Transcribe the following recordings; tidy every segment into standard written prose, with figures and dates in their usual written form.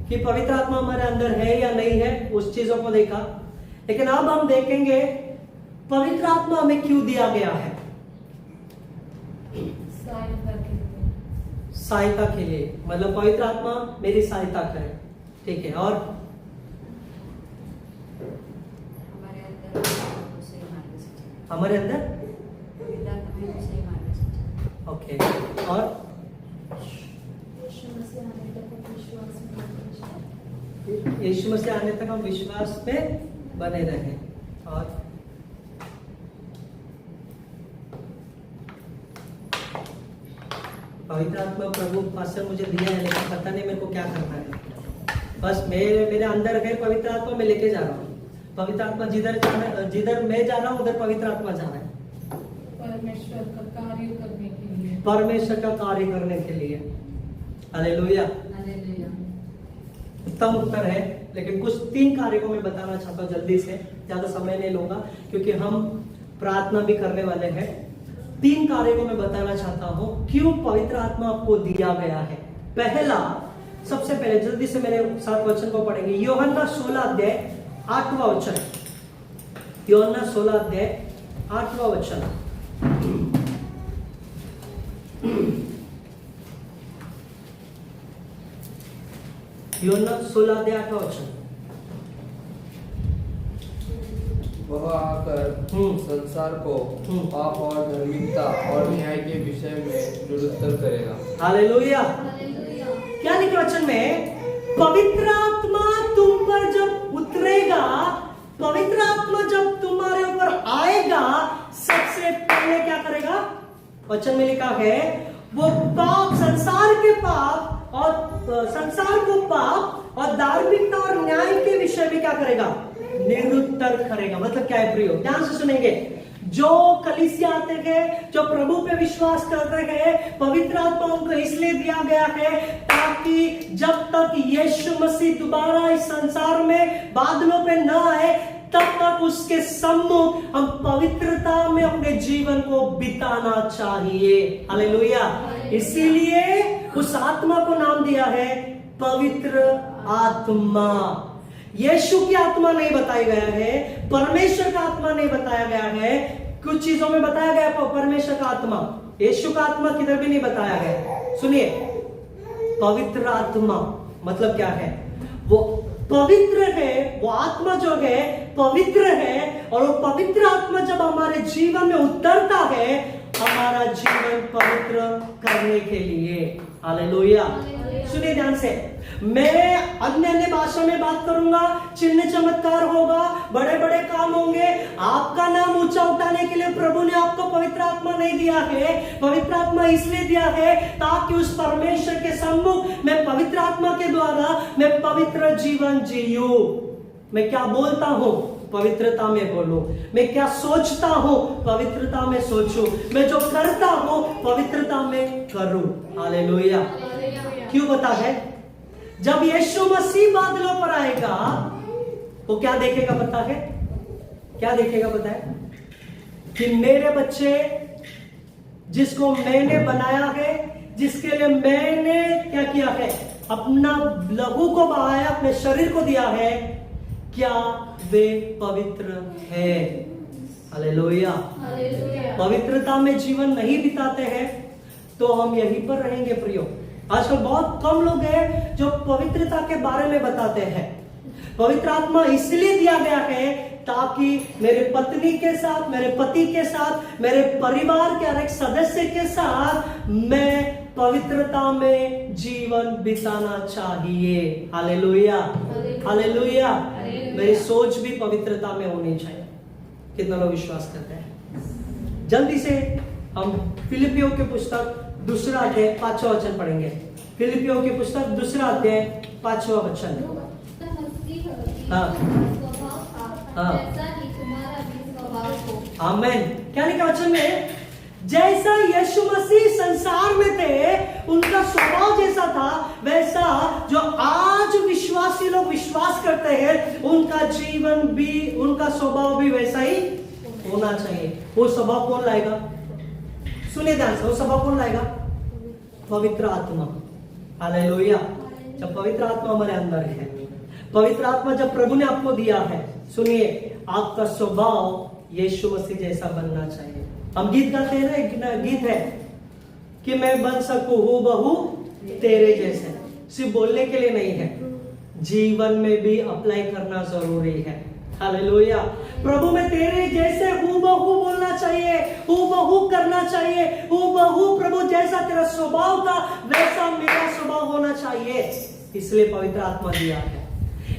कि पवित्र आत्मा हमारे अंदर है या नहीं है, उस चीजों को देखा। लेकिन अब हम देखेंगे पवित्र आत्मा हमें क्यों दिया गया है। सहायता के लिए, मतलब पवित्र आत्मा मेरी सहायता करे, ठीक है। और हमारे अंदर ओके, और यीशु मसीह आने तक हम विश्वास में बने रहें। और पवित्र आत्मा प्रभु पास मुझे दिया है, लेकिन पता नहीं मेरे को क्या करना है। बस मेरे अंदर है पवित्र आत्मा, मैं लेके जा रहा हूँ। पवित्र आत्मा जिधर मैं जा रहा हूँ उधर पवित्र आत्मा जा रहा है, परमेश्वर का कार्य करने के लिए, परमेश्वर का कार्य करने के लिए। Hallelujah, hallelujah. उत्तम उत्तर है, लेकिन कुछ 3 कार्यों को मैं बताना चाहता हूँ जल्दी से, ज्यादा समय नहीं लूंगा क्योंकि हम प्रार्थना भी करने वाले हैं। 3 कार्यों को मैं बताना चाहता हूँ क्यों पवित्र आत्मा आपको दिया गया है। पहला, सबसे पहले जल्दी से मेरे साथ वचन को पढ़ेंगे। यूहन्ना 16 अध्याय 8वां वचन। यूहन्ना 16 अध्याय 8वां वचन। यूहन्ना 16 अध्याय 8वां वचन। वह आकर संसार को पाप और धार्मिकता और न्याय के विषय में निरुत्तर करेगा। हालेलुया। क्या लिखा वचन में? पवित्र आत्मा तुम पर जब उतरेगा, पवित्र आत्मा जब तुम्हारे ऊपर आएगा, सबसे पहले क्या करेगा? वचन में लिखा है वो पाप, संसार के पाप और संसार को पाप और धार्मिकता और न्याय के विषय में क्या करेगा? निरुत्तर करेगा। मतलब क्या है प्रियो? ध्यान से सुनेंगे। जो कलीसिया आते हैं, जो प्रभु पे विश्वास करते हैं, पवित्र आत्मा उनको इसलिए दिया गया है ताकि जब तक यीशु मसीह दोबारा इस संसार में बादलों पे न आए, तब तक उसके सम्मुख हम पवित्रता में अपने जीवन को बिताना चाहिए। हालेलुया। इसीलिए उस आत्मा को नाम दिया है पवित्र आत्मा। यीशु की आत्मा नहीं बताया गया है, परमेश्वर का आत्मा नहीं बताया गया है। कुछ चीजों में बताया गया परमेश्वर का आत्मा, यीशु का आत्मा किधर भी नहीं बताया गया। सुनिए, पवित्र आत्मा मतलब क्या है? वो पवित्र है, वो आत्मा जो है पवित्र है, और वो पवित्र आत्मा जब हमारे जीवन में उतरता है, हमारा जीवन पवित्र करने के लिए। हालेलुया। सुनिए ध्यान से, मैं अन्य भाषा में बात करूंगा, चिन्ह चमत्कार होगा, बड़े बड़े काम होंगे। आपका नाम ऊंचा उठाने के लिए प्रभु ने आपको पवित्र आत्मा नहीं दिया है। पवित्र आत्मा इसलिए दिया है ताकि उस परमेश्वर के सम्मुख मैं पवित्र आत्मा के द्वारा मैं पवित्र जीवन जीऊं। मैं क्या बोलता हूं, पवित्रता में बोलूं। मैं क्या सोचता हूं, पवित्रता में सोचूं। मैं जो करता हूं, पवित्रता में करूं। हालेलुया। क्यों बता है? जब यीशु मसीह बादलों पर आएगा, वो क्या देखेगा पता है? क्या देखेगा पता है? कि मेरे बच्चे जिसको मैंने बनाया है, जिसके लिए मैंने क्या किया है? अपना लहू को बहाया, अपने शरीर को दिया है, क्या वे पवित्र है? हालेलुया। पवित्रता में जीवन नहीं बिताते हैं तो हम यहीं पर रहेंगे प्रियो। आजकल बहुत कम लोग हैं जो पवित्रता के बारे में बताते हैं। पवित्र आत्मा इसलिए दिया गया है ताकि मेरे पत्नी के साथ, मेरे पति के साथ, मेरे परिवार के हर एक सदस्य के साथ मैं पवित्रता में जीवन बिताना चाहिए। Hallelujah, hallelujah. मेरी सोच भी पवित्रता में होनी चाहिए। कितना लोग विश्वास करते हैं? जल्दी से हम फिलिपियों के पुस्तक 2 अध्याय 5वां वचन पढ़ेंगे। फिलिपियों की पुस्तक 2 अध्याय 5वां वचन। हाँ हाँ, आमीन। क्या लिखा वचन में? जैसा यीशु मसीह संसार में थे, उनका स्वभाव जैसा था, वैसा जो आज विश्वासी लोग विश्वास करते हैं, उनका जीवन भी, उनका स्वभाव भी वैसा ही होना चाहिए। वो स्वभाव कौन लाएगा? सुनिए ध्यान से, वो स्वभाव कौन लाएगा? पवित्र आत्मा। हालेलुया। जब पवित्र आत्मा हमारे अंदर है, पवित्र आत्मा जब प्रभु ने आपको दिया है, सुनिए, आपका स्वभाव यीशु मसीह जैसा बनना चाहिए। हम गीत गाते हैं ना, एक गीत है कि मैं बन सकूं हूबहू तेरे जैसे। सिर्फ बोलने के लिए नहीं है, जीवन में भी अप्लाई करना जरूरी है। हालेलुया। प्रभु में तेरे जैसे हूबहू बोलना चाहिए, हूबहू करना चाहिए, हूबहू प्रभु जैसा तेरा स्वभाव था वैसा मेरा स्वभाव होना चाहिए। इसलिए पवित्र आत्मा दिया है,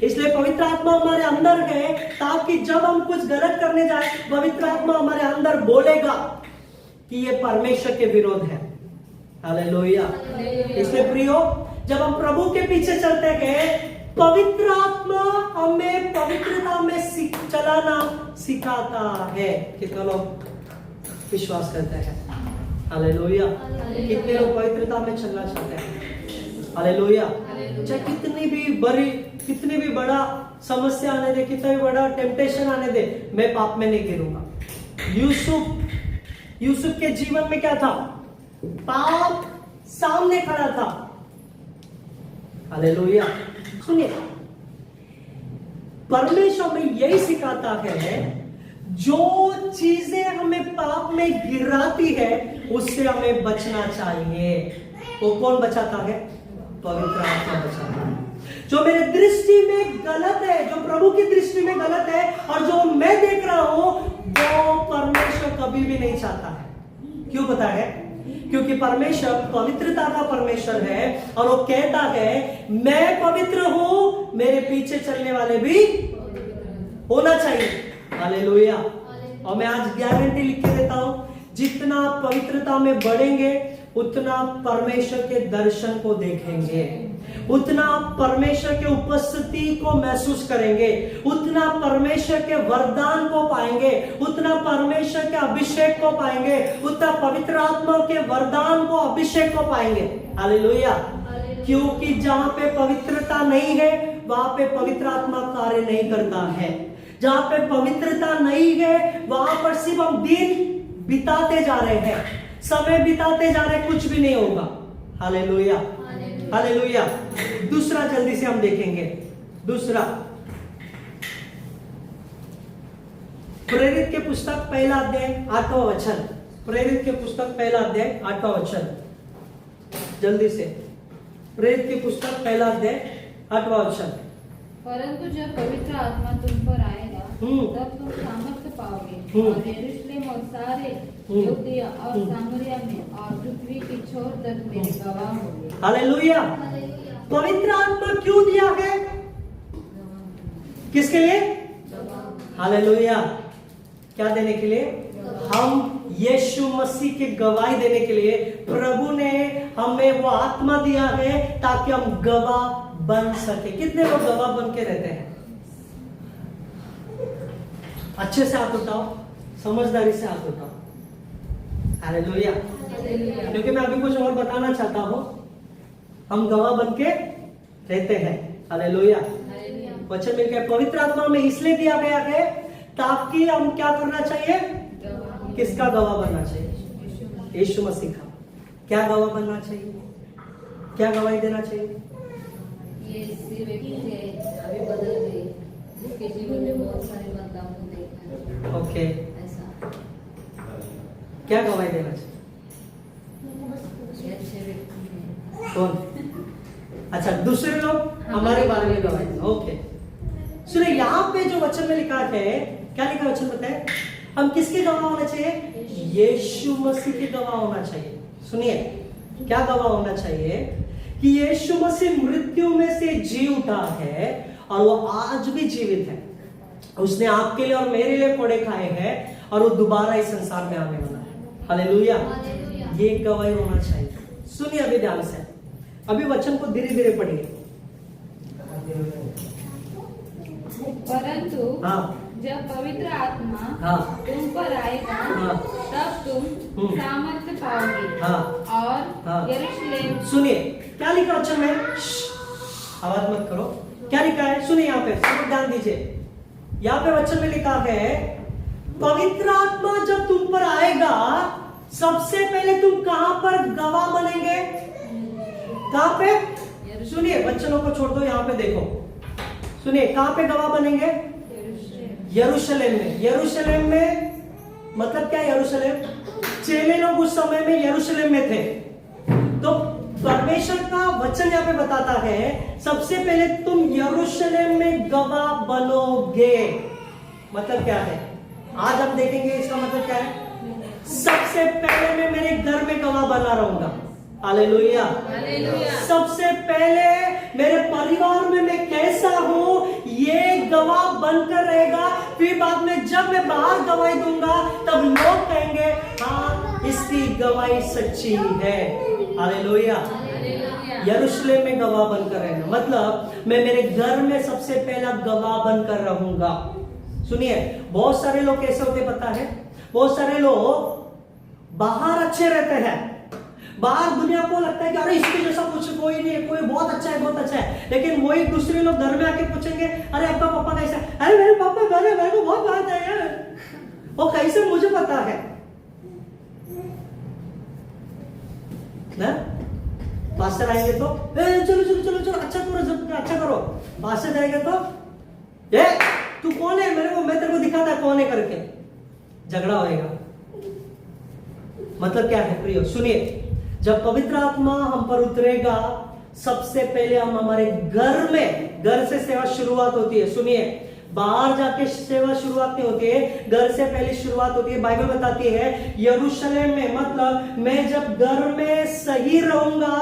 इसलिए पवित्र आत्मा हमारे अंदर है, ताकि जब हम कुछ गलत करने जाए, पवित्र आत्मा हमारे अंदर बोलेगा कि ये परमेश्वर के विरोध है। हालेलुया। इसलिए प्रियो, जब हम प्रभु के पीछे चलते गए, पवित्र आत्मा हमें पवित्रता में चलाना सिखाता है। कितने लोग विश्वास करते हैं? हालेलुया। कितने लोग पवित्रता में चलना चाहते हैं? हालेलुया। चाहे कितनी भी बड़ा समस्या आने दे, कितना भी बड़ा टेम्पटेशन आने दे, मैं पाप में नहीं गिरूंगा। यूसुफ के जीवन में क्या था? पाप सामने खड़ा था। हालेलुया। सुनिए, परमेश्वर में यही सिखाता है, जो चीजें हमें पाप में गिराती है उससे हमें बचना चाहिए। वो कौन बचाता है? पवित्र आत्मा बचाता है। जो मेरे दृष्टि में गलत है, जो प्रभु की दृष्टि में गलत है और जो मैं देख रहा हूं, वो परमेश्वर कभी भी नहीं चाहता है। क्यों पता है? क्योंकि परमेश्वर पवित्रता का परमेश्वर है और वो कहता है मैं पवित्र हूं, मेरे पीछे चलने वाले भी होना चाहिए। हालेलुया। और मैं आज गारंटी लिख के देता हूं, जितना पवित्रता में बढ़ेंगे उतना परमेश्वर के दर्शन को देखेंगे, उतना परमेश्वर के उपस्थिति को महसूस करेंगे, उतना परमेश्वर के वरदान को पाएंगे, उतना परमेश्वर के अभिषेक को पाएंगे, उतना पवित्र आत्मा के वरदान को, अभिषेक को पाएंगे। हालेलुया। क्योंकि जहां पे पवित्रता नहीं है वहां पे पवित्र आत्मा कार्य नहीं करता है। जहां पे पवित्रता नहीं है वहां पर सिर्फ हम दिन बिताते जा रहे हैं, समय बिताते जा रहे, कुछ भी नहीं होगा। हालेलुया। हालेलुया। दूसरा जल्दी से हम देखेंगे। दूसरा, प्रेरित के पुस्तक पहला अध्याय 8वां वचन। प्रेरित के पुस्तक पहला अध्याय 8वां वचन, जल्दी से। प्रेरित की पुस्तक पहला अध्याय 8वां वचन। परंतु जब पवित्र आत्मा तुम पर आएगा तब तुम सामर्थ्य पाओगे और यरूशलेम और सारे यहूदिया और सामरिया में और पृथ्वी की छोर तक मेरे गवाह होंगे। हालेलुया। पवित्र आत्मा क्यों दिया है? किसके लिए? हालेलुया। क्या देने के लिए? हम यीशु मसीह की गवाही देने के लिए प्रभु ने हमें वो आत्मा दिया है ताकि हम गवाह बन सके। कितने लोग गवाह बन के रहते हैं? अच्छे से हाथ उठाओ, समझदारी से हाथ उठाओ। हालेलुया। क्योंकि मैं अभी कुछ और बताना चाहता हूं। हम गवाह बन के रहते हैं। हालेलुया। वचन मिल गया। पवित्र आत्मा में इसलिए दिया गया है ताकि हम क्या करना चाहिए? किसका गवाह बनना चाहिए? यीशु मसीह का। क्या गवाह बनना चाहिए? क्या गवाही देना चाहिए? ये व्यक्ति थे, अभी बदल गए, जिसके जीवन में बहुत सारे बदलाव को देखा। ओके। ऐसा क्या गवाही देना चाहिए? ये अच्छे व्यक्ति हैं। कौन? अच्छा, दूसरे लोग हमारे बारे में गवाही दें। ओके। सुनिए, यहाँ पे जो वचन में लिखा है, क्या लिखा वचन बताए? हम किसके गवाह होना चाहिए? यीशु मसीह के गवाह होना चाहिए। सुनिए, क्या गवाह होना चाहिए? कि यीशु मसीह मृत्यु में से जी उठा है और वो आज भी जीवित है। उसने आपके लिए और मेरे लिए कोड़े खाए हैं और वो दोबारा इस संसार में आने वाला है। हालेलुया। ये गवाही होना चाहिए। सुनिए अभी ध्यान से, अभी वचन को धीरे धीरे पढ़िए। परंतु जब पवित्र आत्मा तुम पर आएगा तब तुम सामर्थ्य पाओगे और यरूशलेम। सुनिए क्या लिखा वचन में? आवाज मत करो। क्या लिखा है? सुनिए यहाँ पे, सब ध्यान दीजिए। यहाँ पे वचन में लिखा है पवित्र आत्मा जब तुम पर आएगा सबसे पहले तुम कहां पर गवाह बनेंगे? कहां पे? सुनिए, बच्चों को छोड़ दो, यहाँ पे देखो, सुनिए, कहाँ पे गवाह बनेंगे? यरूशलेम में। यरूशलेम में मतलब क्या? यरूशलेम, चेले लोग उस समय में यरूशलेम में थे। तो परमेश्वर का वचन यहाँ पे बताता है सबसे पहले तुम यरूशलेम में गवाह बनोगे। मतलब क्या है? आज हम देखेंगे इसका मतलब क्या है। सबसे पहले मैं मेरे घर में गवाह बना रहूंगा। हालेलुया। सबसे पहले मेरे परिवार में मैं कैसा हूं ये गवाह बनकर रहेगा। फिर बाद में जब मैं बाहर गवाही दूंगा तब लोग कहेंगे हाँ इसकी गवाही सच्ची है। हालेलुया। यरूशलेम में गवाह बनकर रहना मतलब मैं मेरे घर में सबसे पहला गवाह बनकर रहूंगा। सुनिए, बहुत सारे लोग कैसे होते पता है? बहुत सारे लोग बाहर अच्छे रहते हैं, बाहर दुनिया को लगता है कि अरे इसके जैसा कुछ कोई नहीं है, कोई बहुत अच्छा है, बहुत अच्छा है। लेकिन वही दूसरे लोग घर में आके पूछेंगे अरे आपका पापा कैसा है? अरे मेरे पापा मेरे को बहुत बात है यार। वो कैसे मुझे पता है ना? पास्टर आएंगे तो चलो चलो चलो चलो अच्छा करो, अच्छा करो। पास्टर जाएंगे तो ये तू कौन है? मेरे को, मैं तेरे को दिखाता कौन है करके झगड़ा होएगा। मतलब क्या है प्रियो? सुनिए, जब पवित्र आत्मा हम पर उतरेगा सबसे पहले हम हमारे घर में, घर से सेवा शुरुआत होती है। सुनिए, बाहर जाके सेवा शुरुआत नहीं होती है, घर से पहले शुरुआत होती है। बाइबल बताती है यरूशलेम में मतलब मैं जब घर में सही रहूंगा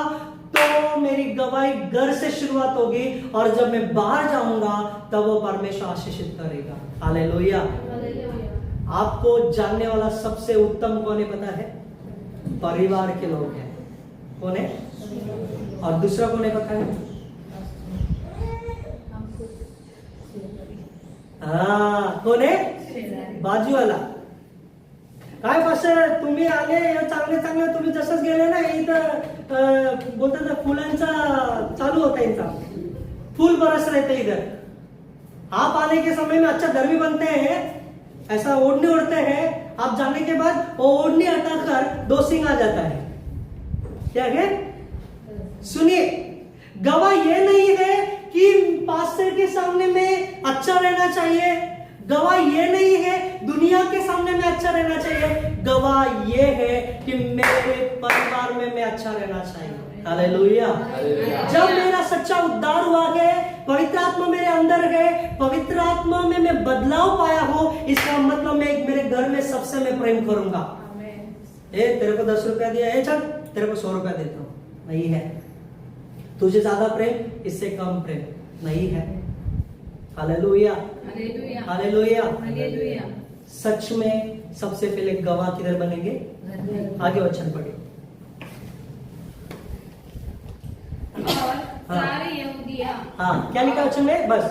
तो मेरी गवाही घर से शुरुआत होगी और जब मैं बाहर जाऊंगा तब वो परमेश्वर आशीषित करेगा। हालेलुया। आपको जानने वाला सबसे उत्तम कौन है पता है? परिवार के लोग हैं। कौन है? और दूसरा कौन है पता है? हाँ, कौन है? बाजू वाला। काय पास्टर तुम्ही आले चांगले चांगले, तुम्ही जसंच गेले ना इथं बोलतात ना फुलांचा चालू होता इनका, फूल बरस रहे थे इधर। आप आने के समय में अच्छा धर्मी बनते हैं, ऐसा ओढ़नी ओढ़ते हैं, आप जाने के बाद वो ओढ़नी हटाकर दो सिंह आ जाता है। क्या है? सुनिए, गवाह ये नहीं है कि पास्टर के सामने में अच्छा रहना चाहिए, गवाह ये नहीं है दुनिया के सामने में अच्छा रहना चाहिए, गवाह ये है कि मेरे परिवार में मैं अच्छा रहना चाहिए। हालेलुया। जब मेरा सच्चा उद्धार हुआ है, पवित्र आत्मा मेरे अंदर है, पवित्र आत्मा में मैं बदलाव पाया हूं, इसका मतलब मैं मेरे घर में सबसे मैं प्रेम करूंगा। तेरे को 10 रुपया दिया है, चल तेरे को 100 रुपया देता हूं, नहीं है। तुझे ज्यादा प्रेम, इससे कम प्रेम नहीं है। हालेलुया। हालेलुया। सच में सबसे पहले गवाह किधर बनेंगे? आगे वचन पढ़िए। सारे यहूदिया। हाँ, क्या लिखा वचन में? बस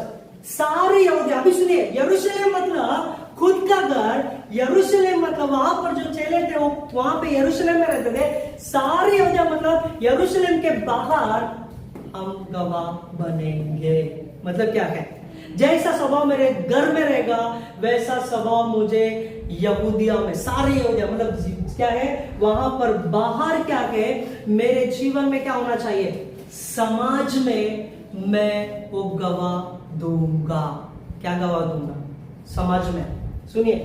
सारे यहूदिया। अभी सुनिए, यरूशलेम मतलब खुद का घर, यरूशलेम मतलब वहां पर जो चेले थे वो वहां पे यरूशलेम में रहते थे। सारे यहूदिया मतलब यरूशलेम के बाहर हम गवाह बनेंगे। मतलब क्या है? जैसा स्वभाव मेरे घर में रहेगा वैसा स्वभाव मुझे यहूदिया में, सारे यहूदिया मतलब क्या है वहां पर बाहर क्या है, मेरे जीवन में क्या होना चाहिए? समाज में मैं वो गवाह दूंगा। क्या गवाह दूंगा? समाज में। सुनिए,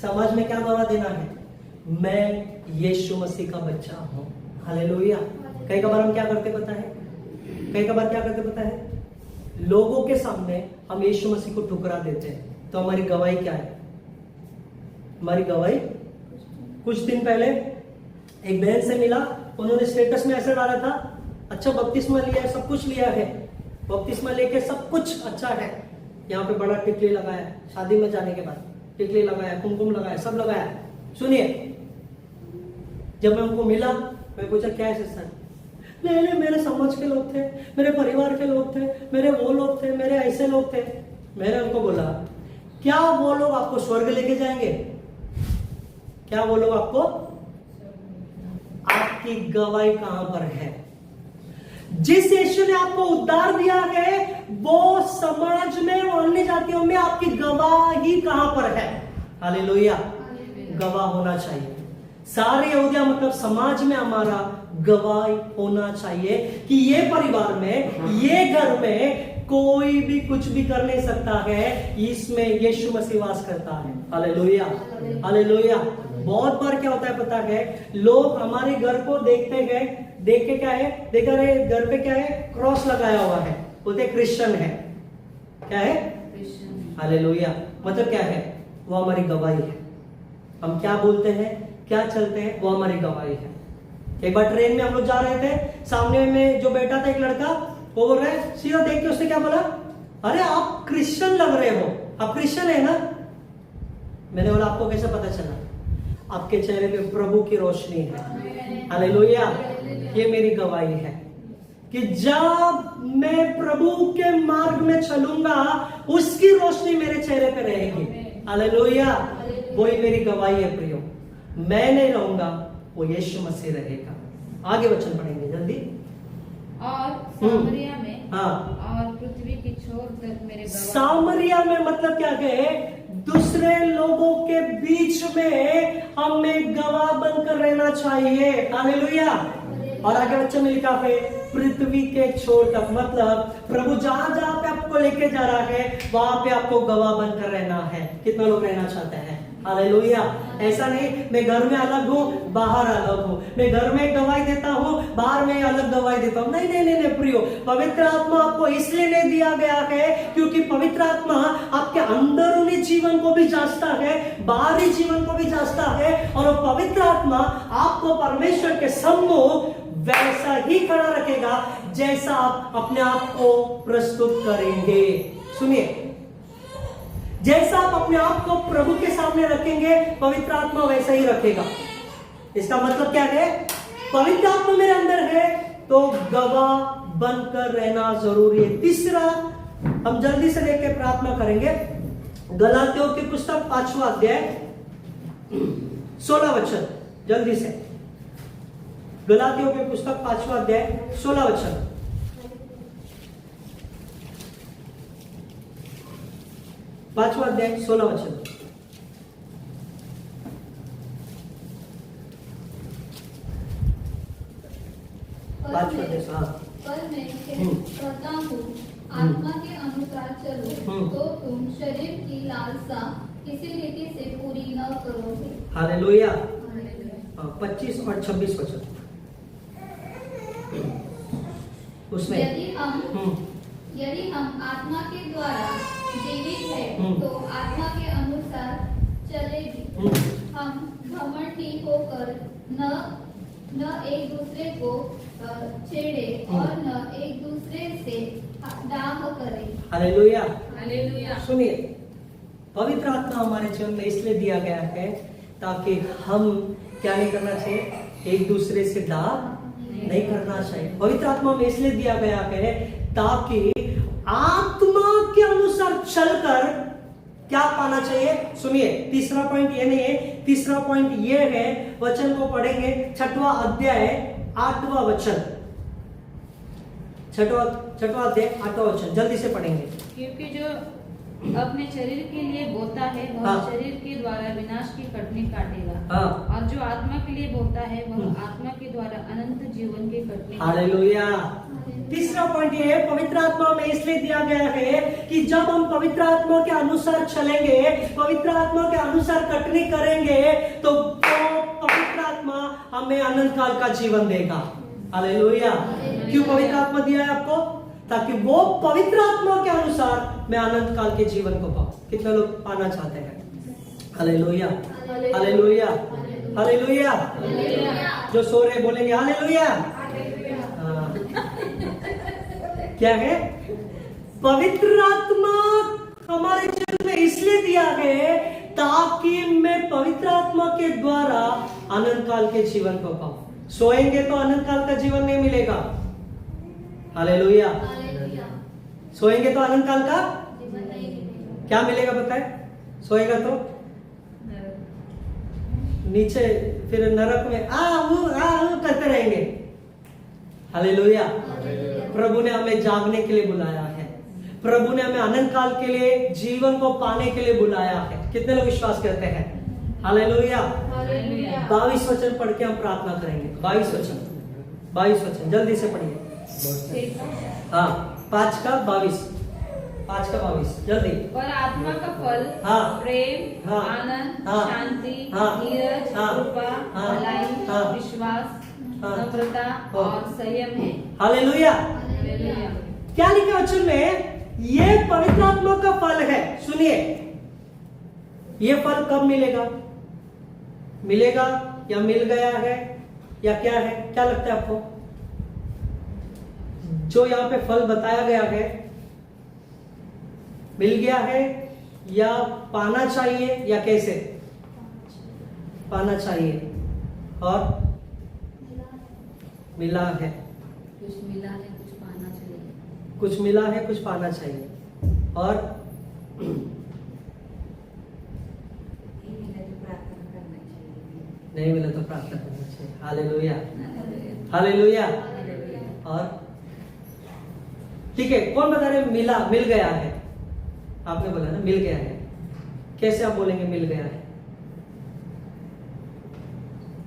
समाज में क्या गवाह देना है? मैं यीशु मसीह का बच्चा हूं। हालेलुया। कई बार हम क्या करते पता है? कई बार क्या करते पता है? लोगों के सामने हम यीशु मसीह को ठुकरा देते हैं। तो हमारी गवाही क्या है? हमारी गवाही, कुछ दिन पहले एक बहन से मिला, उन्होंने स्टेटस में ऐसे डाला था, अच्छा बपतिस्मा लिया है, सब कुछ लिया है, बपतिस्मा लेके सब कुछ अच्छा है, यहाँ पे बड़ा टिकली लगाया, शादी में जाने के बाद टिकली लगाया, कुमकुम लगाया, सब लगाया। सुनिए, जब मैं उनको मिला, मैं पूछा क्या है सर? नहीं, मेरे समाज के लोग थे, मेरे परिवार के लोग थे, मेरे वो लोग थे, मेरे ऐसे लोग थे। मैंने उनको बोला, क्या वो लोग आपको स्वर्ग लेके जाएंगे? क्या वो लोग आपको? आपकी गवाही कहां पर है? जिस यीशु ने आपको उद्धार दिया है वो समाज में और अन्य जातियों में आपकी गवाही कहां पर है? हालेलुया। गवाह होना चाहिए। सारे यहूदिया मतलब समाज में हमारा गवाही होना चाहिए कि ये परिवार में, ये घर में कोई भी कुछ भी कर नहीं सकता है, इसमें यीशु मसीह वास करता है। Hallelujah, hallelujah. बहुत बार क्या होता है पता है, लोग हमारे घर को देखते गए, देख के क्या है, देखा रहे घर पे क्या है, क्रॉस लगाया हुआ है, बोलते क्रिश्चियन है। क्या है? हालेलुया। मतलब क्या है? वो हमारी गवाही है। हम क्या बोलते हैं, क्या चलते हैं, वो हमारी गवाही है। एक बार ट्रेन में हम लोग जा रहे थे, सामने में जो बैठा था एक लड़का, वो बोल रहा है, सीधा देख के उसने क्या बोला, अरे आप क्रिश्चियन लग रहे हो, आप क्रिश्चियन है ना? मैंने बोला आपको कैसे पता चला? आपके चेहरे पे प्रभु की रोशनी है। हालेलुया। ये मेरी गवाही है कि जब मैं प्रभु के मार्ग में चलूंगा, उसकी रोशनी मेरे चेहरे पे रहेगी। हालेलुया। वही मेरी गवाही है प्रियो। मैं नहीं रहूंगा, वो यीशु मसीह रहेगा। आगे वचन पढ़ेंगे जल्दी। और सामरिया में हाँ, और पृथ्वी की छोर तक मेरे गवाह। सामरिया में मतलब क्या है? दूसरे लोगों के बीच में हमें गवाह बनकर रहना चाहिए। हालेलुया। और आगे बच्चे में लिखा है पृथ्वी के छोर तक, मतलब प्रभु जहां जहां पे आपको लेके जा रहा है, वहां पे आपको गवाह बनकर रहना है। कितने लोग रहना चाहते हैं? हालेलुया। ऐसा नहीं मैं घर में अलग हूँ, बाहर अलग हूँ, मैं घर में गवाही देता हूँ, बाहर में अलग गवाही देता हूँ। नहीं नहीं नहीं नहीं प्रियो, पवित्र आत्मा आपको इसलिए नहीं दिया गया है क्योंकि पवित्र आत्मा आपके अंदरूनी जीवन को भी जांचता है, बाहरी जीवन को भी जांचता है, और पवित्र आत्मा आपको परमेश्वर के सम्मुख वैसा ही खड़ा रखेगा जैसा आप अपने आप को प्रस्तुत करेंगे। सुनिए, जैसा आप अपने आप को प्रभु के सामने रखेंगे, पवित्र आत्मा वैसा ही रखेगा। इसका मतलब क्या है? पवित्र आत्मा मेरे अंदर है तो गवाह बनकर रहना जरूरी है। तीसरा, हम जल्दी से लेकर प्रार्थना करेंगे। गलातियों की पुस्तक 5वां अध्याय 16 वचन, जल्दी से। गलातियों की पुस्तक 5वां अध्याय 16 वचन। 5वां अध्याय 16 वचन। पर मैं कहता हूँ, आत्मा के अनुसार चलो तो तुम शरीर की लालसा किसी रीति से पूरी न करोगे। हालेलुया। 25 और 26 वचन उसमें, यदि हम आत्मा के द्वारा जीवित है तो आत्मा के अनुसार चलेगी। हम घमंडी होकर न एक दूसरे को छेड़े और न एक दूसरे से दाह करें। हालेलुया। हालेलुया। सुनिए, पवित्र आत्मा हमारे जीवन में इसलिए दिया गया है ताकि हम क्या नहीं करना चाहिए, एक दूसरे से दाह नहीं करना चाहिए। पवित्र आत्मा में इसलिए दिया गया है ताकि आत्मा के अनुसार चलकर क्या पाना चाहिए। सुनिए, तीसरा पॉइंट ये नहीं है, तीसरा पॉइंट ये है, वचन को पढ़ेंगे 6वां अध्याय 8वां वचन। 6वां अध्याय 8वां वचन, जल्दी से पढ़ेंगे। क्योंकि जो अपने शरीर के लिए बोता है वह शरीर के द्वारा विनाश की कटनी काटेगा, और जो आत्मा के लिए बोता है वह आत्मा के द्वारा अनंत जीवन की कटनी। हालेलुया। तीसरा पॉइंट ये है, पवित्र आत्मा में इसलिए दिया गया है कि जब हम पवित्र आत्मा के अनुसार चलेंगे, पवित्र आत्मा के अनुसार कटनी करेंगे, तो पवित्र आत्मा हमें अनंत काल का जीवन देगा। हालेलुया। क्यों पवित्र आत्मा दिया है आपको? ताकि वो पवित्र आत्मा के अनुसार मैं अनंत काल के जीवन को पाऊं। कितने लोग पाना चाहते हैं? Hallelujah, hallelujah, hallelujah. जो सो रहे बोलेंगे हालेलुया। क्या है? पवित्र आत्मा हमारे जीवन में इसलिए दिया है ताकि मैं पवित्र आत्मा के द्वारा अनंत काल के जीवन को पाऊं। सोएंगे तो अनंत काल का जीवन नहीं मिलेगा। हालेलुया। सोएंगे तो अनंत काल का क्या मिलेगा बताए? सोएगा तो नीचे फिर नरक में आ करते रहेंगे। हालेलुया। प्रभु ने हमें जागने के लिए बुलाया है, प्रभु ने हमें अनंत काल के लिए जीवन को पाने के लिए बुलाया है। कितने लोग विश्वास करते हैं? हालेलुया। 22 वचन पढ़ के हम प्रार्थना करेंगे। 22 वचन। 22 वचन जल्दी से पढ़िए। 6 का। हाँ 5 का 22, 5 का 22 जल्दी। पर आत्मा का फल हाँ। प्रेम, हाँ। आनंद, हाँ। शांति, हाँ। धीरज, हाँ। कृपा, हाँ। भलाई, हाँ। विश्वास, हाँ। नम्रता हाँ। और संयम है। हालेलुया। हालेलुया। क्या लिखा वचन में? ये पवित्र आत्मा का फल है। सुनिए, ये फल कब मिलेगा? मिलेगा या मिल गया है या क्या है? क्या लगता है आपको? जो यहाँ पे फल बताया गया है, मिल गया है या पाना चाहिए या कैसे? पाना चाहिए और मिला है। कुछ मिला है, कुछ पाना चाहिए। कुछ मिला है, कुछ पाना चाहिए और नहीं मिला तो प्रार्थना करना चाहिए। Hallelujah, hallelujah. और ठीक है, कौन बता रहे मिला, मिल गया है? आपने बोला ना मिल गया है। कैसे आप बोलेंगे मिल गया है?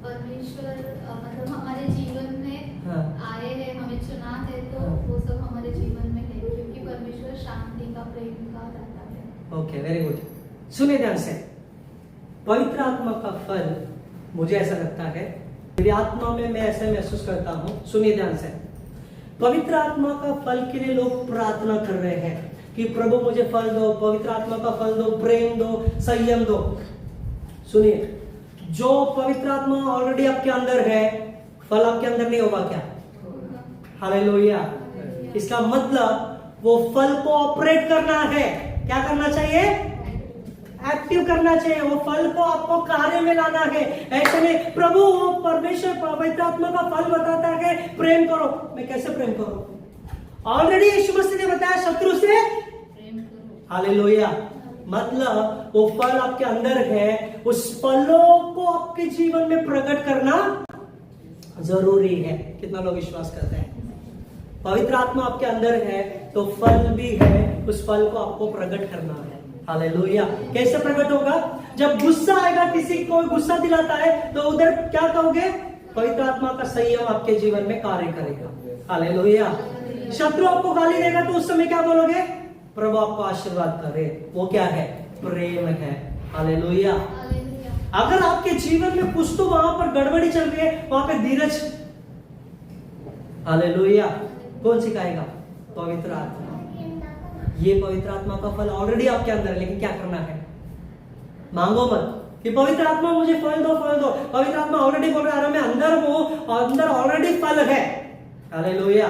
परमेश्वर मतलब हमारे जीवन में हाँ। आए हैं, हमें चुना है, तो हाँ। वो सब हमारे जीवन में है, क्योंकि परमेश्वर शांति का, प्रेम का दाता है। Okay, very good. सुनिए ध्यान से, पवित्र आत्मा का फल मुझे ऐसा लगता है, मेरी आत्मा में मैं ऐसा महसूस करता हूं। सुनिए ध्यान से, पवित्र आत्मा का फल के लिए लोग प्रार्थना कर रहे हैं कि प्रभु मुझे फल दो, पवित्र आत्मा का फल दो, प्रेम दो, संयम दो। सुनिए, जो पवित्र आत्मा ऑलरेडी आपके अंदर है, फल आपके अंदर नहीं होगा क्या? हालेलुया। इसका मतलब वो फल को ऑपरेट करना है। क्या करना चाहिए? एक्टिव करना चाहिए। वो फल को आपको कार्य में लाना है। ऐसे में प्रभु, वो परमेश्वर पवित्र आत्मा का फल बताता है प्रेम करो। मैं कैसे प्रेम करूं? ऑलरेडी यीशु मसीह ने बताया शत्रु से प्रेम करो। हालेलुया। मतलब वो फल आपके अंदर है, उस फलों को आपके जीवन में प्रकट करना जरूरी है। कितना लोग विश्वास करते हैं? पवित्र आत्मा आपके अंदर है तो फल भी है, उस फल को आपको प्रकट करना है। हालेलुया। कैसे प्रकट होगा? जब गुस्सा आएगा, किसी को गुस्सा दिलाता है, तो उधर क्या कहोगे? पवित्र आत्मा का संयम आपके जीवन में कार्य करेगा। हालेलुया। शत्रु आपको गाली देगा तो उस समय क्या बोलोगे? प्रभु आपको आशीर्वाद करे। वो क्या है? प्रेम है। हालेलुया। हालेलुया। अगर आपके जीवन में कुछ तो वहां पर गड़बड़ी चल रही है, वहां पे धीरज। हालेलुया। कौन सिखाएगा? पवित्र आत्मा। ये पवित्र आत्मा का फल ऑलरेडी आपके अंदर है, लेकिन क्या करना है? मांगो मत कि पवित्र आत्मा मुझे फल दो, फल दो। पवित्र आत्मा ऑलरेडी बोल रहा है, मैं अंदर हूं, अंदर ऑलरेडी फल है। हालेलुया।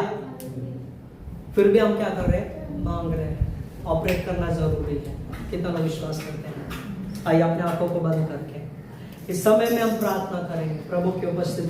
फिर भी हम क्या कर रहे हैं? मांग रहे हैं। ऑपरेट करना जरूरी है। कितना लोग विश्वास करते हैं? आइए अपने आंखों को बंद करके इस समय में हम प्रार्थना करेंगे प्रभु की उपस्थिति